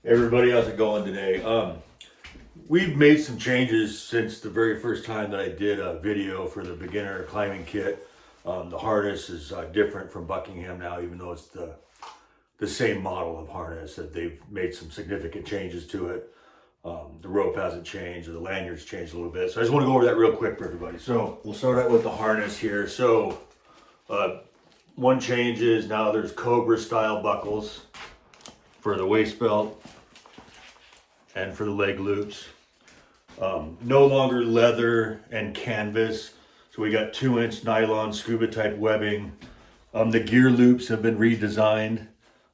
Everybody, how's it going today? We've made some changes since the very first time that I did a video for the beginner climbing kit. The harness is different from Buckingham now, even though it's the same model of harness. That they've made some significant changes to it. The rope hasn't changed, or the lanyard's changed a little bit. So I just want to go over that real quick for everybody. So we'll start out with the harness here. So one change is now there's Cobra style buckles for the waist belt and for the leg loops. No longer leather and canvas. So we got 2-inch nylon scuba type webbing. The gear loops have been redesigned.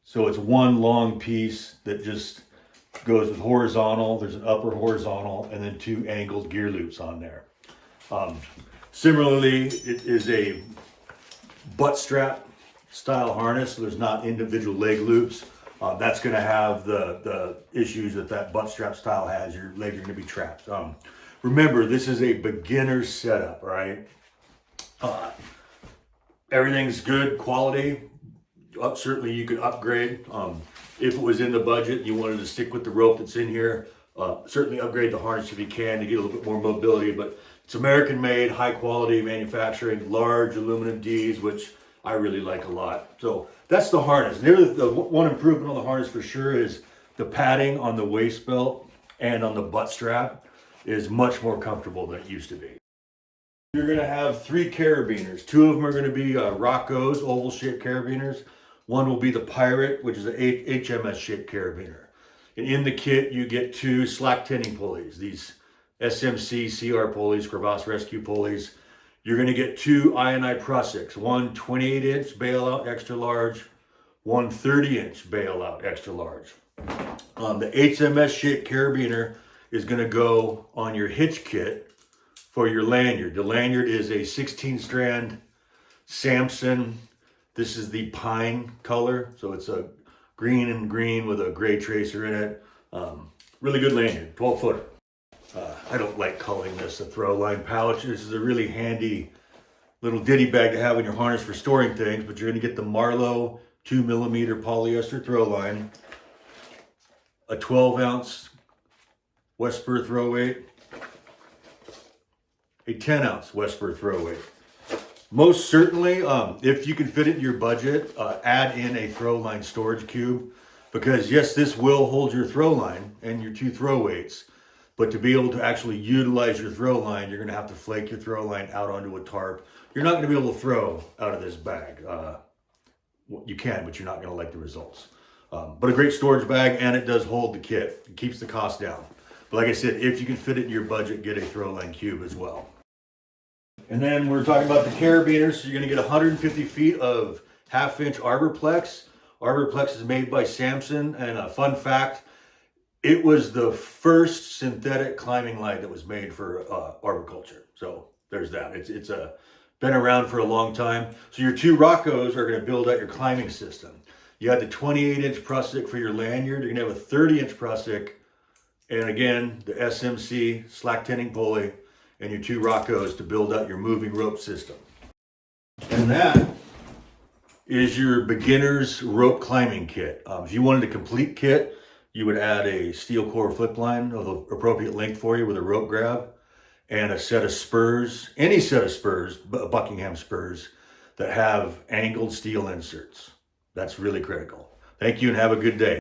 So it's one long piece that just goes with horizontal. There's an upper horizontal and then 2 angled gear loops on there. Similarly, it is a butt strap style harness. So there's not individual leg loops. That's going to have the issues that butt strap style has. Your legs are going to be trapped. Remember, this is a beginner setup, right? Everything's good quality. Certainly you could upgrade. If it was in the budget, you wanted to stick with the rope that's in here, certainly upgrade the harness if you can to get a little bit more mobility. But it's American made, high quality manufacturing, large aluminum Ds, which I really like a lot. So that's the harness. The one improvement on the harness for sure is the padding on the waist belt and on the butt strap is much more comfortable than it used to be. You're going to have 3 carabiners. 2 of them are going to be Rocco's oval shaped carabiners. One will be the Pirate, which is an HMS shaped carabiner. And in the kit, you get 2 slack tending pulleys. These SMC CR pulleys, crevasse rescue pulleys. You're going to get 2 INI Pro-6, one 28-inch bailout extra large, one 30-inch bailout extra large. The HMS shaped carabiner is going to go on your hitch kit for your lanyard. The lanyard is a 16-strand Samson. This is the pine color, so it's a green and green with a gray tracer in it. Really good lanyard, 12-footer. I don't like calling this a throw line pouch. This is a really handy little ditty bag to have in your harness for storing things, but you're going to get the Marlowe 2mm polyester throw line, a 12-ounce WesSpur's throw weight, a 10-ounce WesSpur's throw weight. Most certainly, if you can fit it in your budget, add in a throw line storage cube, because yes, this will hold your throw line and your 2 throw weights. But to be able to actually utilize your throw line, you're going to have to flake your throw line out onto a tarp. You're not going to be able to throw out of this bag. You can, but you're not going to like the results. But a great storage bag, and it does hold the kit. It keeps the cost down. But like I said, if you can fit it in your budget, get a throw line cube as well. And then we're talking about the carabiners. So you're going to get 150 feet of 1/2-inch Arborplex. Arborplex is made by Samson, and a fun fact, it was the first synthetic climbing light that was made for arboriculture. So there's that. It's been around for a long time. So your 2 Roccos are going to build out your climbing system. You had the 28-inch Pro-6 for your lanyard. You're going to have a 30-inch Pro-6, and again the SMC slack tending pulley, and your 2 Roccos to build out your moving rope system. And that is your beginner's rope climbing kit. If you wanted a complete kit, you would add a steel core flip line of the appropriate length for you with a rope grab and a set of spurs, any set of spurs, Buckingham spurs, that have angled steel inserts. That's really critical. Thank you and have a good day.